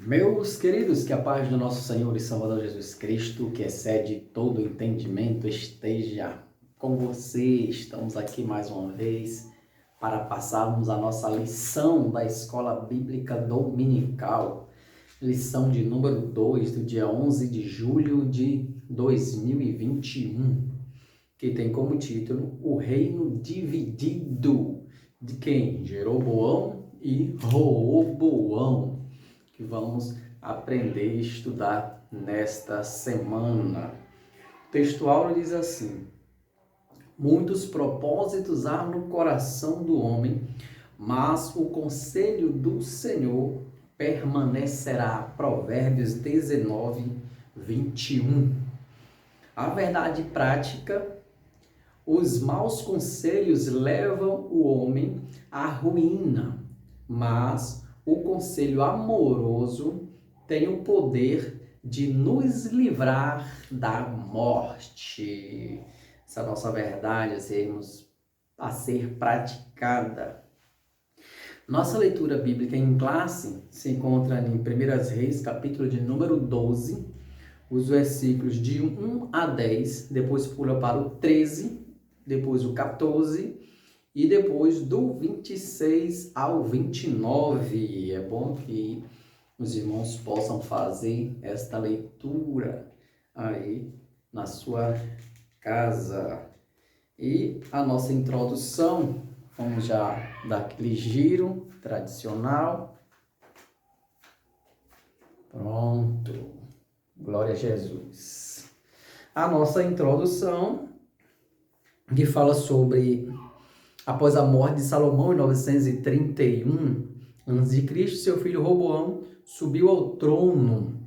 Meus queridos, que a paz do nosso Senhor e Salvador Jesus Cristo, que excede todo entendimento, esteja com você. Estamos aqui mais uma vez para passarmos a nossa lição da Escola Bíblica Dominical, lição de número 2, do dia 11 de julho de 2021, que tem como título O Reino Dividido, de quem? Jeroboão e Roboão, que vamos aprender e estudar nesta semana. O texto áureo diz assim: muitos propósitos há no coração do homem, mas o conselho do Senhor permanecerá. Provérbios 19, 21. A verdade prática: os maus conselhos levam o homem à ruína, mas o conselho amoroso tem o poder de nos livrar da morte. Essa nossa verdade a ser praticada. Nossa leitura bíblica em classe se encontra em 1 Reis, capítulo de número 12, os versículos de 1 a 10, depois pula para o 13, depois o 14, e depois do 26 ao 29. É bom que os irmãos possam fazer esta leitura aí na sua casa. E a nossa introdução, vamos já dar aquele giro tradicional. Pronto. Glória a Jesus. A nossa introdução, que fala sobre: após a morte de Salomão em 931 a.C., seu filho Roboão subiu ao trono.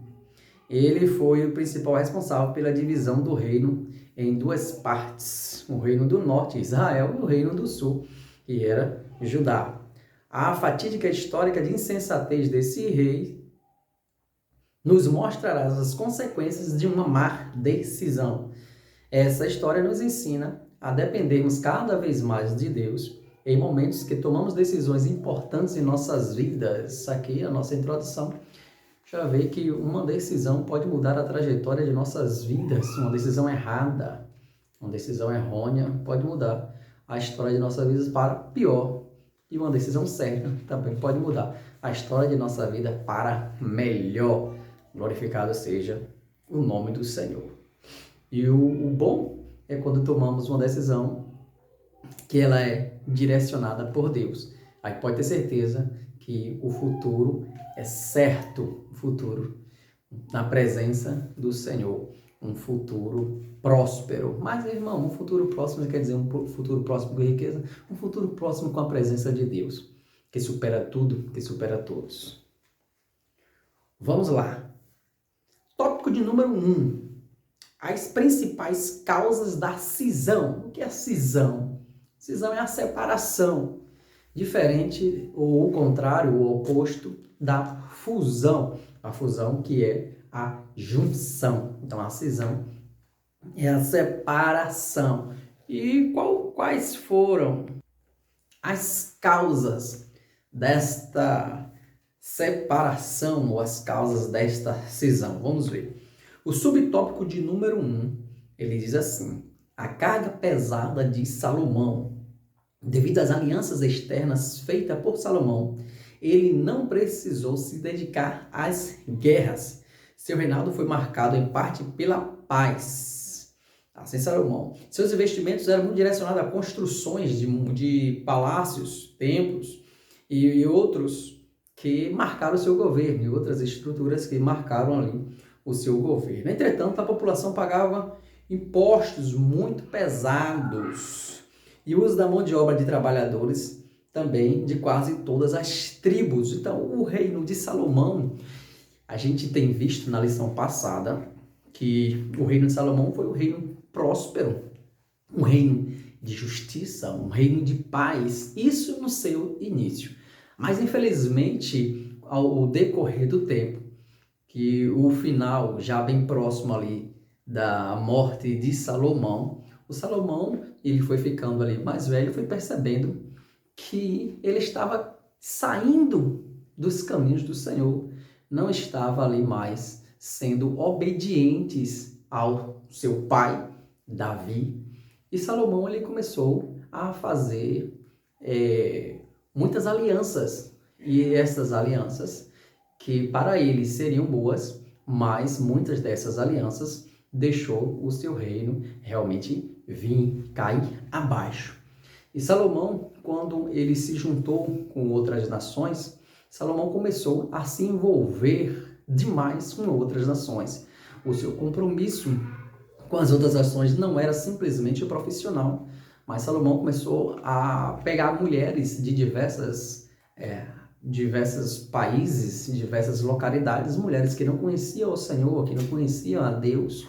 Ele foi o principal responsável pela divisão do reino em duas partes: o reino do norte, Israel, e o reino do sul, que era Judá. A fatídica história de insensatez desse rei nos mostrará as consequências de uma má decisão. Essa história nos ensina a dependermos cada vez mais de Deus em momentos que tomamos decisões importantes em nossas vidas. Aqui a nossa introdução já vê que uma decisão pode mudar a trajetória de nossas vidas. Uma decisão errada, uma decisão errônea pode mudar a história de nossas vidas para pior. E uma decisão certa também pode mudar a história de nossa vida para melhor. Glorificado seja o nome do Senhor. E o bom é quando tomamos uma decisão que ela é direcionada por Deus. Aí pode ter certeza que o futuro é certo, o futuro na presença do Senhor, um futuro próspero. Mas, irmão, um futuro próximo quer dizer um futuro próximo com riqueza, um futuro próximo com a presença de Deus, que supera tudo, que supera todos. Vamos lá. Tópico de número 1. As principais causas da cisão. O que é a cisão? Cisão é a separação, diferente ou o contrário, o oposto da fusão. A fusão que é a junção. Então a cisão é a separação. E quais foram as causas desta separação ou as causas desta cisão? Vamos ver. O subtópico de número 1, ele diz assim: a carga pesada de Salomão. Devido às alianças externas feitas por Salomão, ele não precisou se dedicar às guerras. Seu reinado foi marcado em parte pela paz. Assim, Salomão. Seus investimentos eram muito direcionados a construções de palácios, templos e outros que marcaram o seu governo, e outras estruturas que marcaram ali o seu governo. Entretanto, a população pagava impostos muito pesados e o uso da mão de obra de trabalhadores também de quase todas as tribos. Então, o reino de Salomão, a gente tem visto na lição passada que o reino de Salomão foi um reino próspero, um reino de justiça, um reino de paz, isso no seu início. Mas, infelizmente, ao decorrer do tempo, que o final, já bem próximo ali da morte de Salomão, o Salomão, ele foi ficando ali mais velho, foi percebendo que ele estava saindo dos caminhos do Senhor, não estavam ali mais sendo obedientes ao seu pai, Davi. E Salomão ele começou a fazer muitas alianças. E essas alianças, que para ele seriam boas, mas muitas dessas alianças deixou o seu reino realmente vir cair abaixo. E Salomão, quando ele se juntou com outras nações, Salomão começou a se envolver demais com outras nações. O seu compromisso com as outras nações não era simplesmente profissional, mas Salomão começou a pegar mulheres de diversos países, diversas localidades, mulheres que não conheciam o Senhor, que não conheciam a Deus,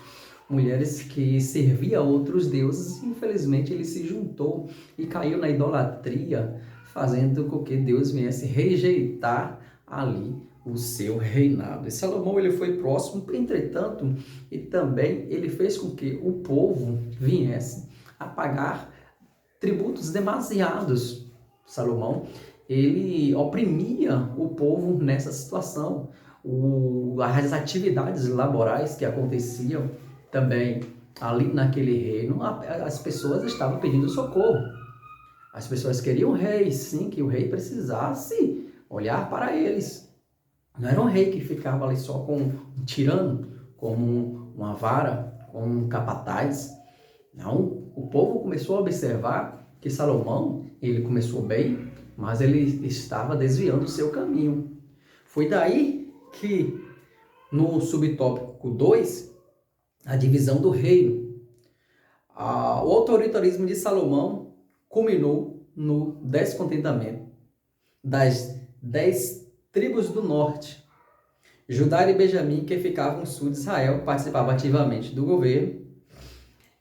mulheres que serviam a outros deuses. Infelizmente ele se juntou e caiu na idolatria, fazendo com que Deus viesse rejeitar ali o seu reinado. E Salomão ele foi próximo, entretanto, e também ele fez com que o povo viesse a pagar tributos demasiados. Salomão ele oprimia o povo nessa situação. As atividades laborais que aconteciam também ali naquele reino, as pessoas estavam pedindo socorro. As pessoas queriam o rei, sim, que o rei precisasse olhar para eles. Não era um rei que ficava ali só com um tirano, como uma vara, como um capataz. Não, o povo começou a observar que Salomão, ele começou bem, mas ele estava desviando o seu caminho. Foi daí que, no subtópico 2, a divisão do reino, o autoritarismo de Salomão culminou no descontentamento das 10 tribos do norte. Judá e Benjamim, que ficavam no sul de Israel, participavam ativamente do governo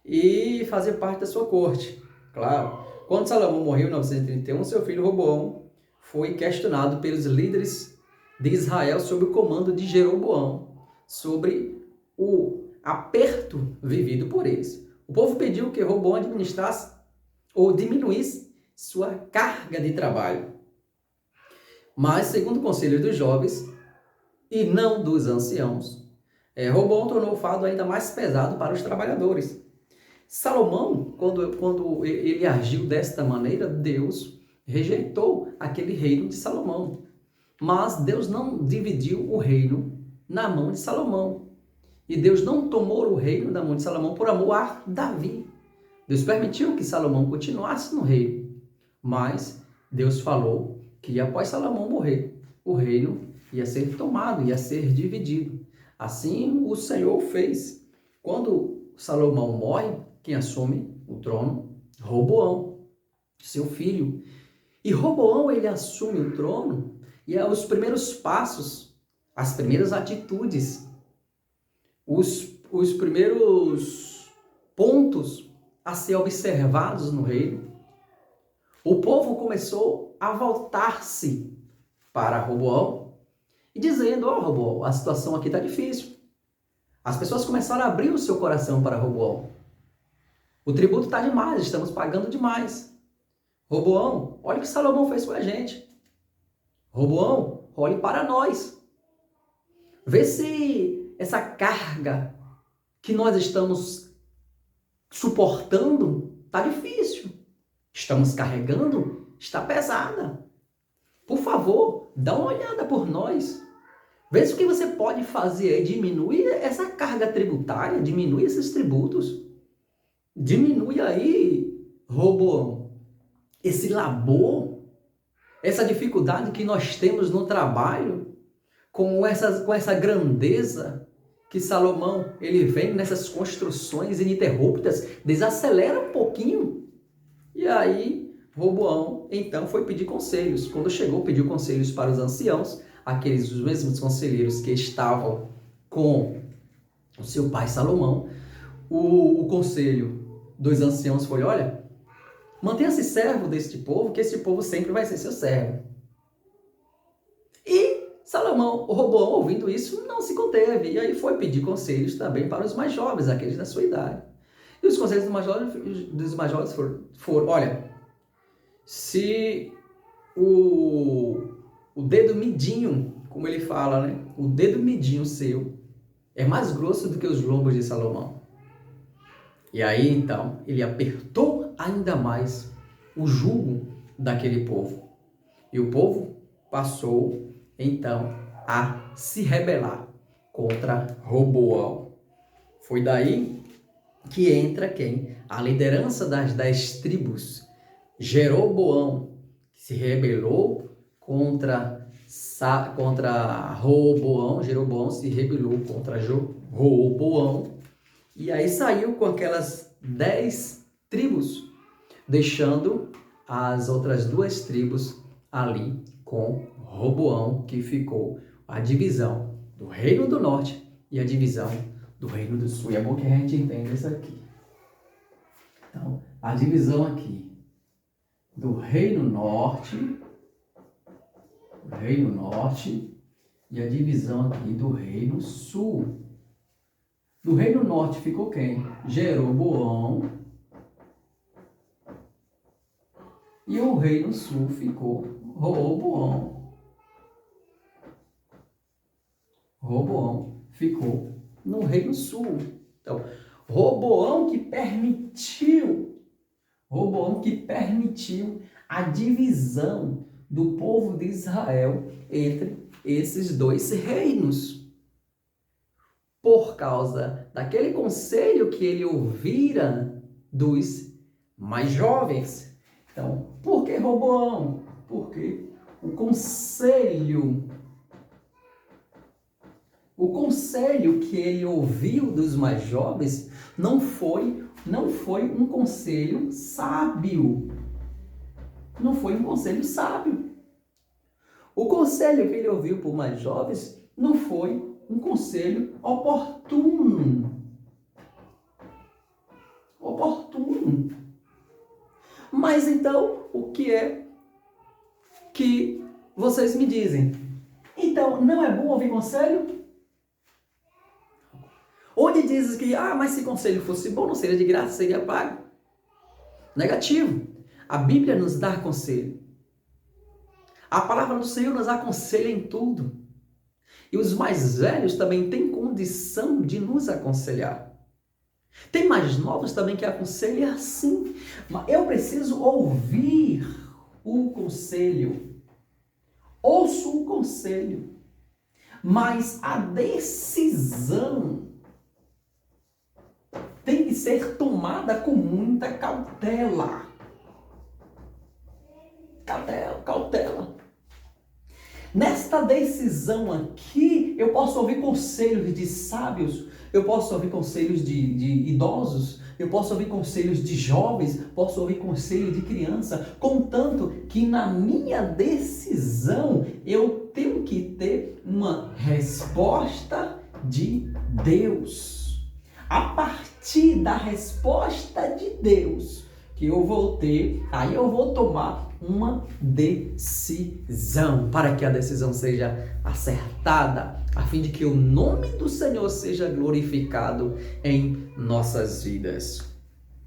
e faziam parte da sua corte. Claro, quando Salomão morreu em 931, seu filho Roboão foi questionado pelos líderes de Israel sobre o comando de Jeroboão, sobre o aperto vivido por eles. O povo pediu que Roboão administrasse ou diminuísse sua carga de trabalho. Mas, segundo o conselho dos jovens e não dos anciãos, Roboão tornou o fardo ainda mais pesado para os trabalhadores. Salomão, quando ele agiu desta maneira, Deus rejeitou aquele reino de Salomão. Mas Deus não dividiu o reino na mão de Salomão. E Deus não tomou o reino da mão de Salomão por amor a Davi. Deus permitiu que Salomão continuasse no reino. Mas Deus falou que após Salomão morrer, o reino ia ser tomado, ia ser dividido. Assim o Senhor fez. Quando Salomão morre, quem assume o trono? Roboão, seu filho. E Roboão, ele assume o trono e os primeiros passos, as primeiras atitudes, os primeiros pontos a ser observados no reino. O povo começou a voltar-se para Roboão e dizendo: ó, Roboão, a situação aqui está difícil. As pessoas começaram a abrir o seu coração para Roboão. O tributo está demais, estamos pagando demais. Roboão, olha o que Salomão fez com a gente. Roboão, olhe para nós. Vê se essa carga que nós estamos suportando está difícil. Estamos carregando, está pesada. Por favor, dá uma olhada por nós. Vê se o que você pode fazer é diminuir essa carga tributária, diminuir esses tributos. Diminui aí, Roboão, esse labor, essa dificuldade que nós temos no trabalho, com essa grandeza que Salomão ele vem nessas construções ininterruptas, desacelera um pouquinho. E aí, Roboão, então, foi pedir conselhos. Quando chegou, pediu conselhos para os anciãos, aqueles os mesmos conselheiros que estavam com o seu pai Salomão. O conselho dos anciãos foi: olha, mantenha-se servo deste povo, que este povo sempre vai ser seu servo. E Salomão, o Roboão, ouvindo isso, não se conteve. E aí foi pedir conselhos também para os mais jovens, aqueles da sua idade. E os conselhos dos mais jovens foram: olha, se o dedo midinho como ele fala, né? O dedo midinho seu é mais grosso do que os lombos de Salomão. E aí, então, ele apertou ainda mais o jugo daquele povo. E o povo passou, então, a se rebelar contra Roboão. Foi daí que entra quem? A liderança das 10 tribos. Jeroboão, que se rebelou contra Roboão. Jeroboão se rebelou contra Roboão. E aí saiu com aquelas 10 tribos, deixando as outras 2 tribos ali com Roboão, que ficou a divisão do Reino do Norte e a divisão do Reino do Sul. E é bom que a gente entenda isso aqui. Então, a divisão aqui do Reino Norte e a divisão aqui do Reino Sul. Do Reino Norte ficou quem? Jeroboão. E o Reino Sul ficou Roboão. Roboão ficou no Reino Sul. Então, Roboão que permitiu a divisão do povo de Israel entre esses 2 reinos. Por causa daquele conselho que ele ouvira dos mais jovens. Então, por que Roboão? Porque o conselho que ele ouviu dos mais jovens não foi um conselho sábio. Não foi um conselho sábio. O conselho que ele ouviu por mais jovens não foi um conselho oportuno. Mas então, o que é que vocês me dizem? Então, não é bom ouvir conselho? Onde dizes que, mas se conselho fosse bom, não seria de graça, seria pago? Negativo. A Bíblia nos dá conselho. A palavra do Senhor nos aconselha em tudo. E os mais velhos também têm condição de nos aconselhar. Tem mais novos também que aconselham assim. Mas eu preciso ouvir o conselho. Ouço o conselho. Mas a decisão tem que ser tomada com muita cautela. Cautela. Nesta decisão aqui, eu posso ouvir conselhos de sábios, eu posso ouvir conselhos de idosos, eu posso ouvir conselhos de jovens, posso ouvir conselho de criança, contanto que na minha decisão eu tenho que ter uma resposta de Deus. A partir da resposta de Deus que eu vou ter, aí eu vou tomar uma decisão, para que a decisão seja acertada, a fim de que o nome do Senhor seja glorificado em nossas vidas.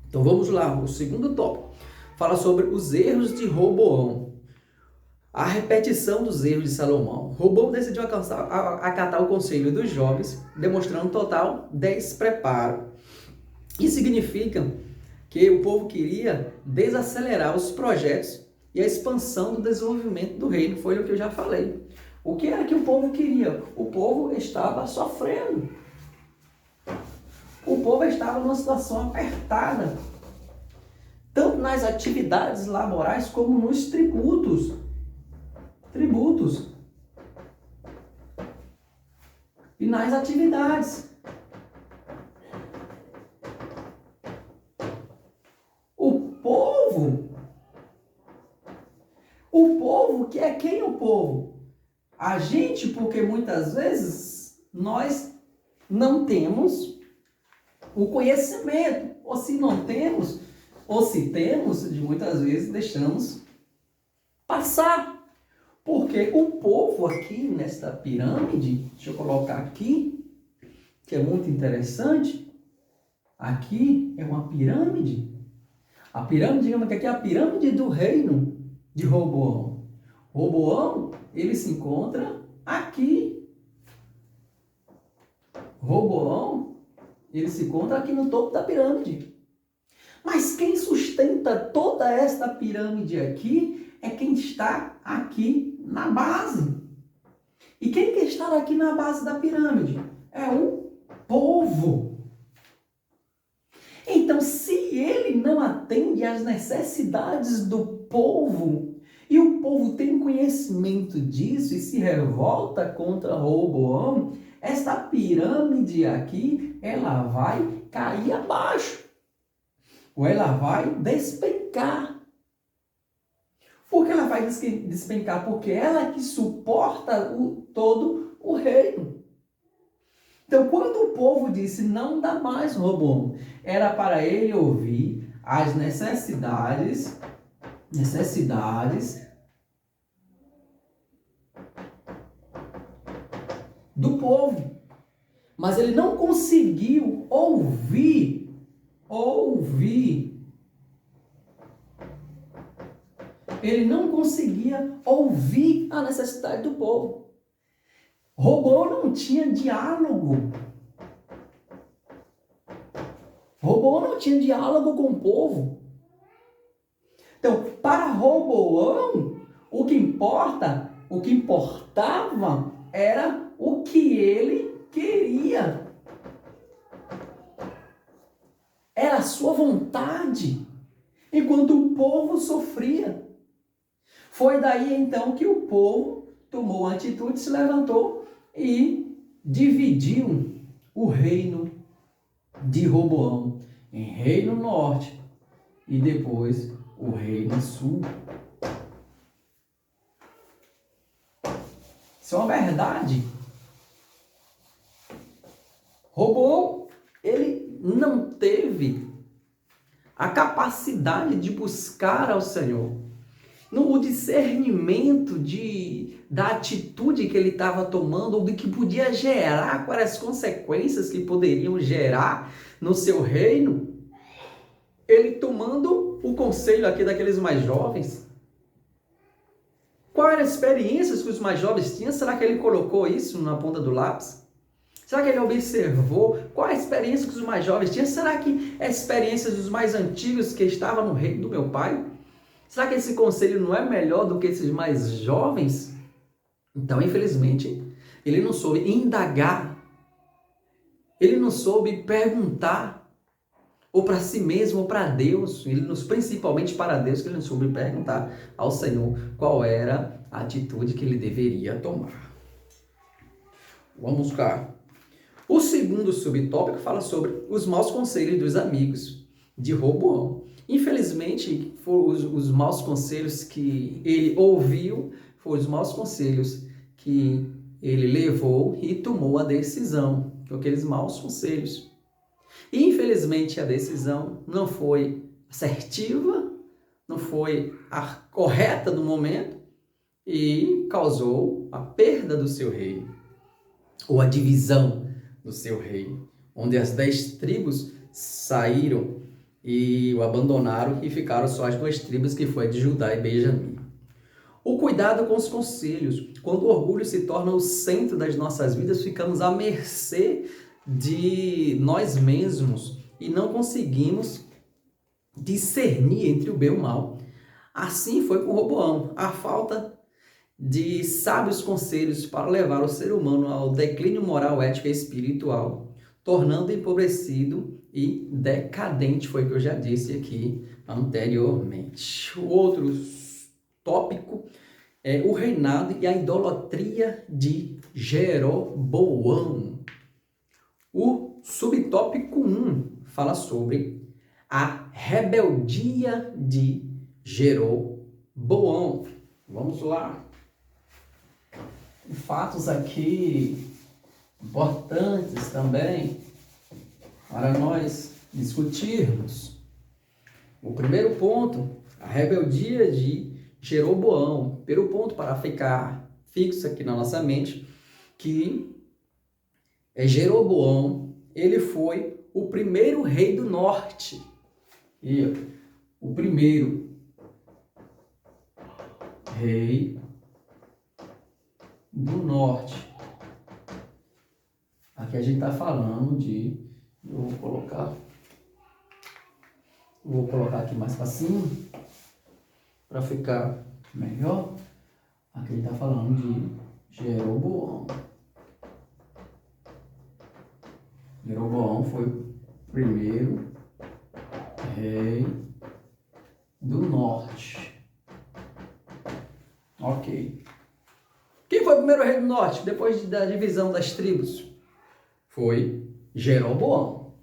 Então vamos lá, o segundo tópico fala sobre os erros de Roboão, a repetição dos erros de Salomão. Roboão decidiu acatar o conselho dos jovens, demonstrando total despreparo. Isso significa que o povo queria desacelerar os projetos e a expansão do desenvolvimento do reino. Foi o que eu já falei. O que era que o povo queria? O povo estava sofrendo. O povo estava numa situação apertada, tanto nas atividades laborais como nos tributos. E nas atividades. O povo, que é quem o povo? A gente, porque muitas vezes nós não temos o conhecimento, ou se não temos, ou se temos, de muitas vezes deixamos passar. Porque o povo aqui nesta pirâmide, deixa eu colocar aqui, que é muito interessante, aqui é uma pirâmide. A pirâmide, digamos que aqui é a pirâmide do reino de Roboão. Roboão, ele se encontra aqui. Roboão, ele se encontra aqui no topo da pirâmide. Mas quem sustenta toda esta pirâmide aqui é quem está aqui na base. E quem quer estar aqui na base da pirâmide? É o povo. Então, se ele não atende às necessidades do povo, e o povo tem conhecimento disso e se revolta contra Roboão, esta pirâmide aqui, ela vai cair abaixo. Ou ela vai despencar. Por que ela vai despencar? Porque ela que suporta todo o reino. Então, quando o povo disse, não dá mais, Roboão, era para ele ouvir as necessidades do povo. Mas ele não conseguiu ouvir. Ele não conseguia ouvir a necessidade do povo. Roboão não tinha diálogo. Roboão não tinha diálogo com o povo. Então, para Roboão, o que importava era o que ele queria. Era a sua vontade. Enquanto o povo sofria. Foi daí então que o povo tomou a atitude, se levantou e dividiu o reino de Roboão em reino norte e depois o reino sul. Isso é uma verdade. Roboão, ele não teve a capacidade de buscar ao Senhor. No discernimento da atitude que ele estava tomando, ou do que podia gerar, quais as consequências que poderiam gerar no seu reino, ele tomando o conselho aqui daqueles mais jovens. Qual era a experiência que os mais jovens tinham? Será que ele colocou isso na ponta do lápis? Será que ele observou qual a experiência que os mais jovens tinham? Será que é a experiência dos mais antigos que estavam no reino do meu pai? Será que esse conselho não é melhor do que esses mais jovens? Então, infelizmente, ele não soube indagar. Ele não soube perguntar, ou para si mesmo, ou para Deus, principalmente para Deus, que ele não soube perguntar ao Senhor qual era a atitude que ele deveria tomar. Vamos cá. O segundo subtópico fala sobre os maus conselhos dos amigos de Roboão. Infelizmente, foram os maus conselhos que ele ouviu, foram os maus conselhos que ele levou e tomou a decisão, aqueles maus conselhos. E, infelizmente, a decisão não foi assertiva, não foi a correta no momento e causou a perda do seu reino, ou a divisão do seu reino, onde as 10 tribos saíram e o abandonaram e ficaram só as 2 tribos, que foi de Judá e Benjamim. O cuidado com os conselhos. Quando o orgulho se torna o centro das nossas vidas, ficamos à mercê de nós mesmos e não conseguimos discernir entre o bem e o mal. Assim foi com Roboão. A falta de sábios conselhos para levar o ser humano ao declínio moral, ético e espiritual, tornando empobrecido e decadente, foi o que eu já disse aqui anteriormente. O outro tópico é o reinado e a idolatria de Jeroboão. O subtópico 1 fala sobre a rebeldia de Jeroboão. Vamos lá. Fatos aqui importantes também para nós discutirmos. O primeiro ponto, a rebeldia de Jeroboão. Primeiro ponto para ficar fixo aqui na nossa mente, que Jeroboão, ele foi o primeiro rei do norte. E o primeiro rei do norte. Aqui a gente está falando de... Eu vou colocar aqui mais para cima, para ficar melhor. Aqui ele está falando de Jeroboão. Jeroboão foi o primeiro rei do norte. Ok. Quem foi o primeiro rei do norte, depois da divisão das tribos? Foi Jeroboão.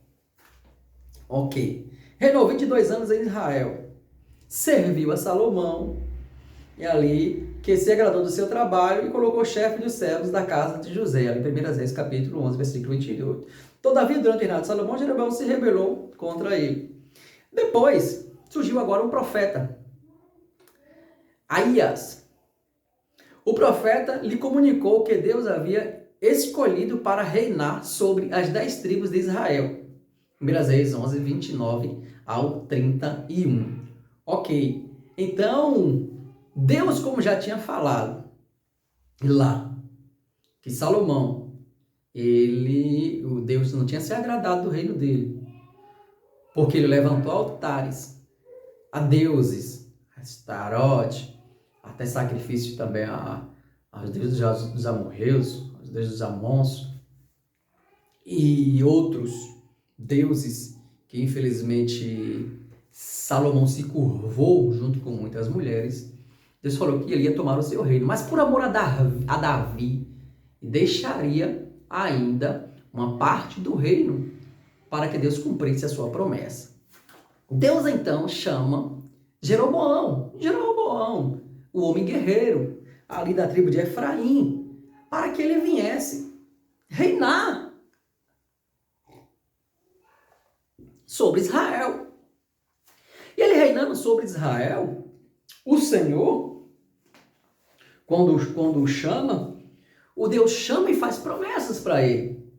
Ok. Reinou 22 anos em Israel. Serviu a Salomão, e ali que se agradou do seu trabalho e colocou chefe dos servos da casa de José, ali em 1 Reis, capítulo 11, versículo 28. Todavia, durante o reinado de Salomão, Jeroboão se rebelou contra ele. Depois, surgiu agora um profeta, Aías. O profeta lhe comunicou que Deus havia escolhido para reinar sobre as 10 tribos de Israel. 1 Reis 11, 29 ao 31. Ok. Então, Deus, como já tinha falado lá, que Salomão, o Deus não tinha se agradado do reino dele, porque ele levantou altares a deuses, a Astarote, até sacrifício também aos deuses dos amorreus, aos deuses dos amons, e outros deuses que infelizmente Salomão se curvou junto com muitas mulheres. Deus falou que ele ia tomar o seu reino, mas por amor a Davi, deixaria ainda uma parte do reino para que Deus cumprisse a sua promessa. Deus então chama Jeroboão, o homem guerreiro, ali da tribo de Efraim, para que ele viesse reinar sobre Israel. E ele reinando sobre Israel, o Senhor, quando o chama, o Deus chama e faz promessas para ele,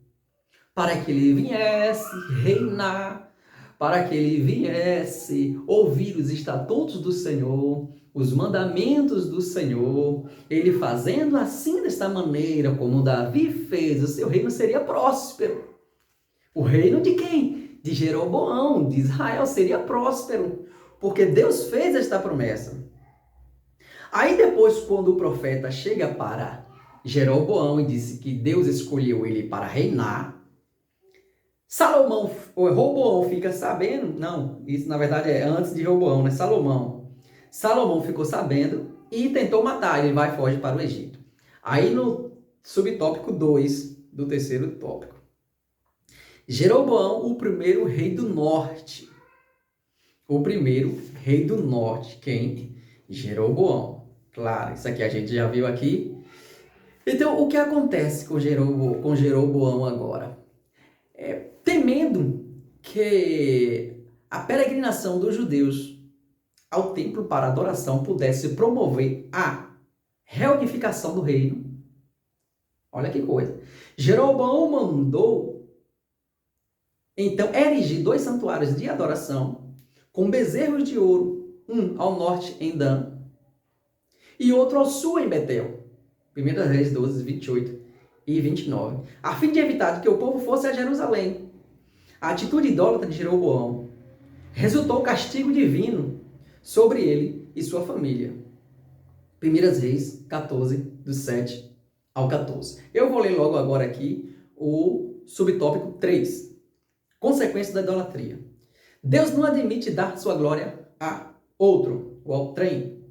para que ele viesse reinar, para que ele viesse ouvir os estatutos do Senhor, os mandamentos do Senhor. Ele fazendo assim, desta maneira, como Davi fez, o seu reino seria próspero. O reino de quem? De Jeroboão, de Israel, seria próspero, porque Deus fez esta promessa. Aí depois, quando o profeta chega para Jeroboão e disse que Deus escolheu ele para reinar, Roboão fica sabendo, não, isso na verdade é antes de Roboão, né? Salomão ficou sabendo e tentou matar, ele vai e foge para o Egito. Aí no subtópico 2 do terceiro tópico, Jeroboão, o primeiro rei do norte. O primeiro rei do norte, quem? Jeroboão. Claro, isso aqui a gente já viu aqui. Então, o que acontece com Jeroboão agora? Temendo que a peregrinação dos judeus ao templo para adoração pudesse promover a reunificação do reino. Olha que coisa. Jeroboão mandou, então, erigir 2 santuários de adoração com bezerros de ouro, um ao norte em Dan e outro ao sul em Betel. 1 Reis 12, 28 e 29. A fim de evitar que o povo fosse a Jerusalém. A atitude idólatra de Jeroboão resultou castigo divino sobre ele e sua família. 1 Reis 14, do 7 ao 14. Eu vou ler logo agora aqui o subtópico 3. Consequência da idolatria. Deus não admite dar sua glória a outro, ou ao trem.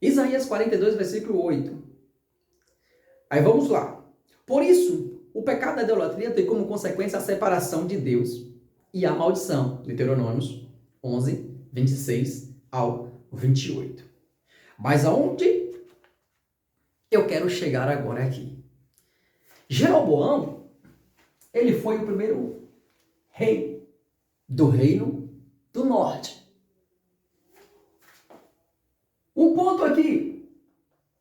Isaías 42, versículo 8. Aí vamos lá. Por isso, o pecado da idolatria tem como consequência a separação de Deus e a maldição. Deuteronômio 11, 26 ao 28. Mas aonde eu quero chegar agora aqui? Jeroboão, ele foi o primeiro rei do reino do norte. Um ponto aqui,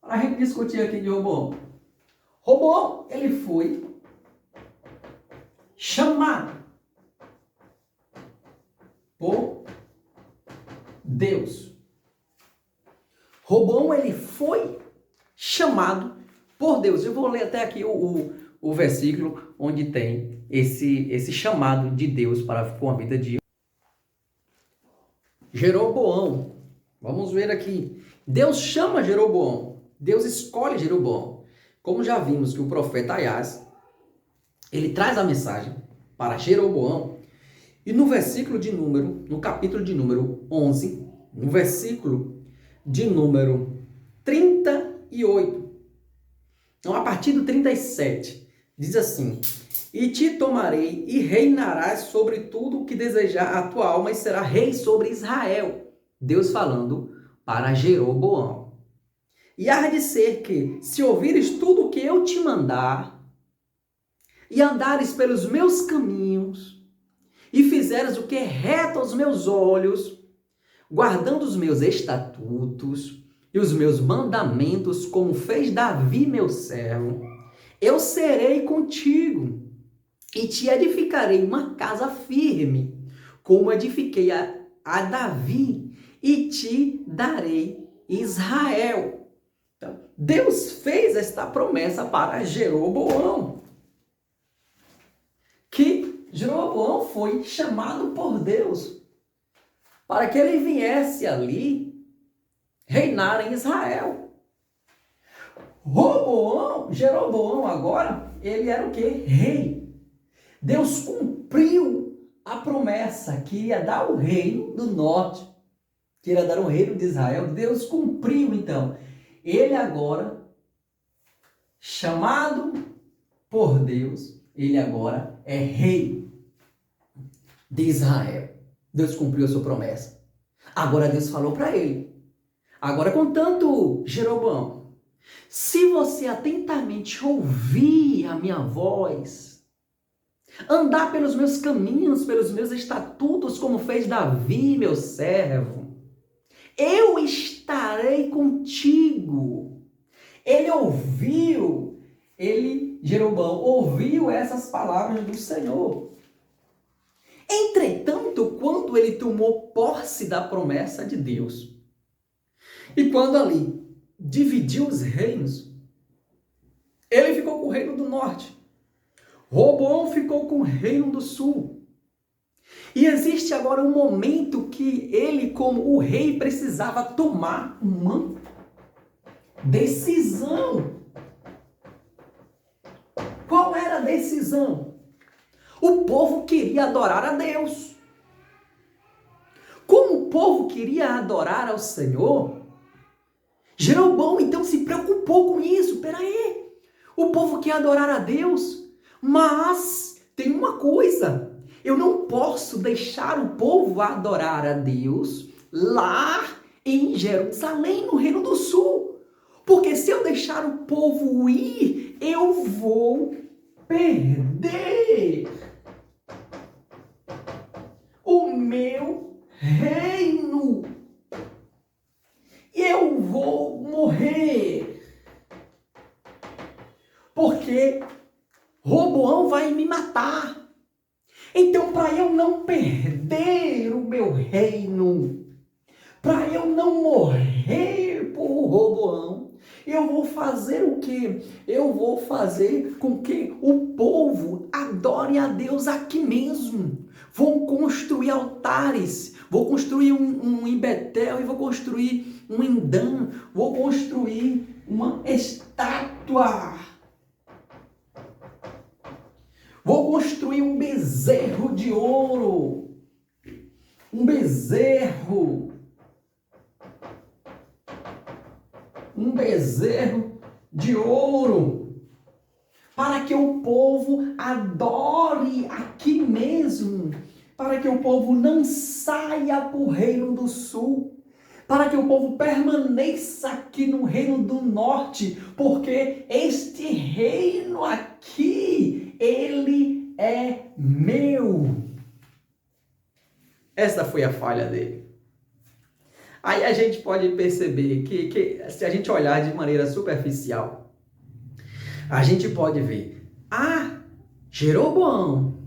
para a gente discutir aqui de Roboão. Roboão, ele foi chamado por Deus. Roboão, ele foi chamado por Deus. Eu vou ler até aqui o versículo onde tem esse chamado de Deus para com a vida de Jeroboão. Vamos ver aqui. Deus chama Jeroboão. Deus escolhe Jeroboão. Como já vimos que o profeta Aias, ele traz a mensagem para Jeroboão. E no capítulo de número 11, no versículo de número 38, então a partir do 37, diz assim: e te tomarei e reinarás sobre tudo o que desejar a tua alma e será rei sobre Israel. Deus falando para Jeroboão. E há de ser que, se ouvires tudo o que eu te mandar, e andares pelos meus caminhos, e fizeres o que é reto aos meus olhos, guardando os meus estatutos e os meus mandamentos, como fez Davi, meu servo, eu serei contigo e te edificarei uma casa firme, como edifiquei a Davi, e te darei Israel. Então, Deus fez esta promessa para Jeroboão, que Jeroboão foi chamado por Deus para que ele viesse ali reinar em Israel. Jeroboão agora, ele era o quê? Rei. Deus cumpriu a promessa que ia dar o reino do norte, que ia dar o reino de Israel. Deus cumpriu, então. Ele agora, chamado por Deus, ele agora é rei de Israel. Deus cumpriu a sua promessa. Agora Deus falou para ele. Agora, contanto, Jeroboão, se você atentamente ouvir a minha voz, andar pelos meus caminhos, pelos meus estatutos, como fez Davi, meu servo, eu estarei contigo. Jeroboão ouviu essas palavras do Senhor. Entretanto, quando ele tomou posse da promessa de Deus, e quando ali dividiu os reinos, ele ficou com o reino do norte, Roboão ficou com o reino do sul. E existe agora um momento que ele, como o rei, precisava tomar uma decisão. Qual era a decisão? O povo queria adorar a Deus. Como o povo queria adorar ao Senhor, Jeroboão então se preocupou com isso. Peraí, o povo quer adorar a Deus, mas tem uma coisa, eu não posso deixar o povo adorar a Deus lá em Jerusalém, no Reino do Sul. Porque se eu deixar o povo ir, eu vou perder o meu reino. Eu vou morrer. Porque Roboão vai me matar. Então, para eu não perder o meu reino, para eu não morrer por Roboão, eu vou fazer o quê? Eu vou fazer com que o povo adore a Deus aqui mesmo. Vou construir altares, vou construir um em Betel e vou construir um em Dan, vou construir uma estátua. Vou construir um bezerro de ouro. Um bezerro de ouro. Para que o povo adore aqui mesmo. Para que o povo não saia para o Reino do Sul. Para que o povo permaneça aqui no Reino do Norte. Porque este reino aqui, ele é meu. Essa foi a falha dele. Aí a gente pode perceber que se a gente olhar de maneira superficial, a gente pode ver, Jeroboão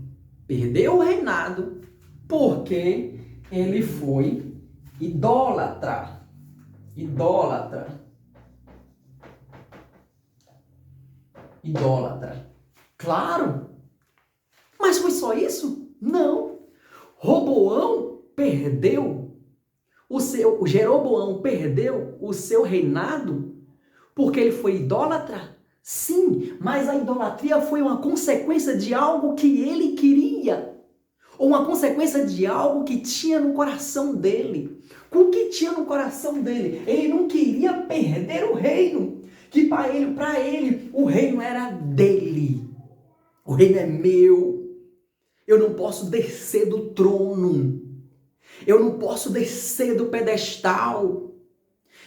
perdeu o reinado porque ele foi idólatra. idólatra. Idólatra. Claro. Mas foi só isso? Não. Roboão perdeu o Jeroboão perdeu o seu reinado porque ele foi idólatra? Sim, mas a idolatria foi uma consequência de algo que ele queria, ou uma consequência de algo que tinha no coração dele. O que tinha no coração dele? Ele não queria perder o reino, que para ele o reino era dele. O reino é meu. Eu não posso descer do trono. Eu não posso descer do pedestal.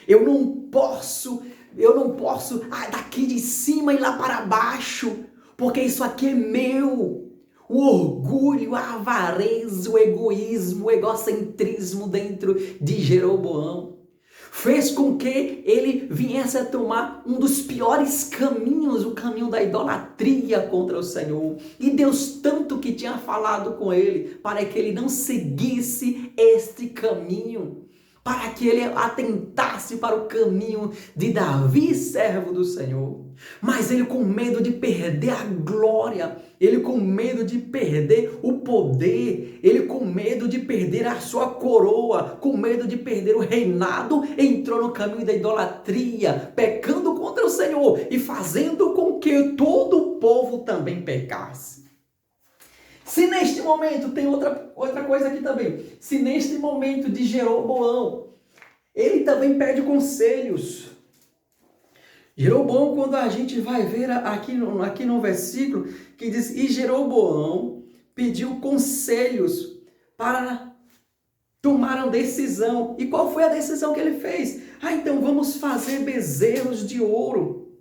Eu não posso daqui de cima ir lá para baixo, porque isso aqui é meu. O orgulho, a avareza, o egoísmo, o egocentrismo dentro de Jeroboão fez com que ele viesse a tomar um dos piores caminhos, o caminho da idolatria contra o Senhor. E Deus tanto que tinha falado com ele para que ele não seguisse este caminho, para que ele atentasse para o caminho de Davi, servo do Senhor. Mas ele, com medo de perder a glória, ele com medo de perder o poder, ele com medo de perder a sua coroa, com medo de perder o reinado, entrou no caminho da idolatria, pecando contra o Senhor e fazendo com que todo o povo também pecasse. Se neste momento, tem outra coisa aqui também, se neste momento de Jeroboão, ele também pede conselhos. Jeroboão, quando a gente vai ver aqui no versículo, que diz, e Jeroboão pediu conselhos para tomar uma decisão. E qual foi a decisão que ele fez? Então vamos fazer bezerros de ouro.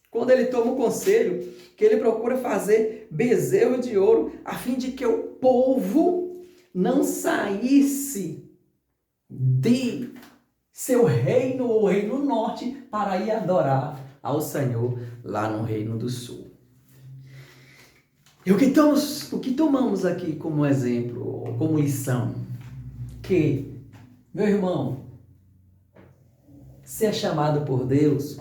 Quando ele toma o conselho, que ele procura fazer bezerro de ouro, a fim de que o povo não saísse de seu reino, o reino norte, para ir adorar ao Senhor lá no reino do sul. E o que tomamos aqui como exemplo, como lição? Que, meu irmão, se é chamado por Deus,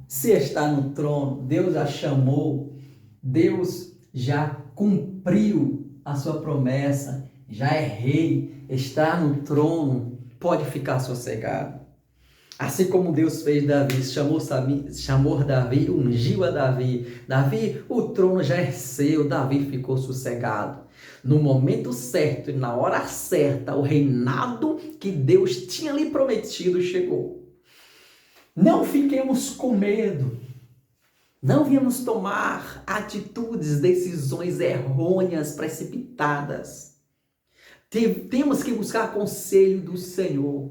se está no trono, Deus já chamou, Deus já cumpriu a sua promessa, já é rei, está no trono, pode ficar sossegado. Assim como Deus fez Davi, chamou Davi, ungiu a Davi. Davi, o trono já é seu, Davi ficou sossegado. No momento certo e na hora certa, o reinado que Deus tinha lhe prometido chegou. Não fiquemos com medo. Não viemos tomar atitudes, decisões errôneas, precipitadas. Temos que buscar conselho do Senhor.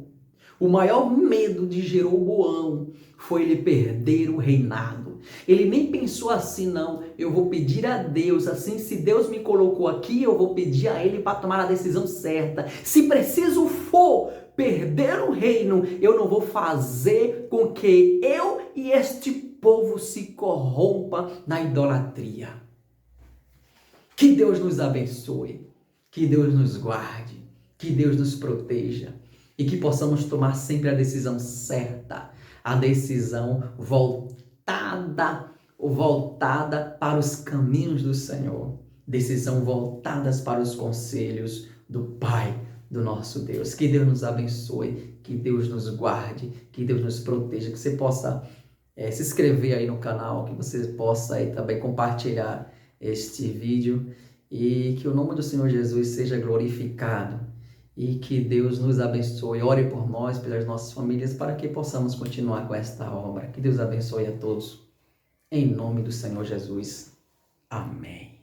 O maior medo de Jeroboão foi ele perder o reinado. Ele nem pensou assim, não, eu vou pedir a Deus, assim, se Deus me colocou aqui, eu vou pedir a Ele para tomar a decisão certa. Se preciso for perder o reino, eu não vou fazer com que eu e este povo se corrompa na idolatria. Que Deus nos abençoe, que Deus nos guarde, que Deus nos proteja e que possamos tomar sempre a decisão certa, a decisão voltada para os caminhos do Senhor, decisão voltadas para os conselhos do Pai, do nosso Deus. Que Deus nos abençoe, que Deus nos guarde, que Deus nos proteja, que você possa se inscrever aí no canal, que você possa aí também compartilhar este vídeo e que o nome do Senhor Jesus seja glorificado e que Deus nos abençoe. Ore por nós, pelas nossas famílias, para que possamos continuar com esta obra. Que Deus abençoe a todos. Em nome do Senhor Jesus. Amém.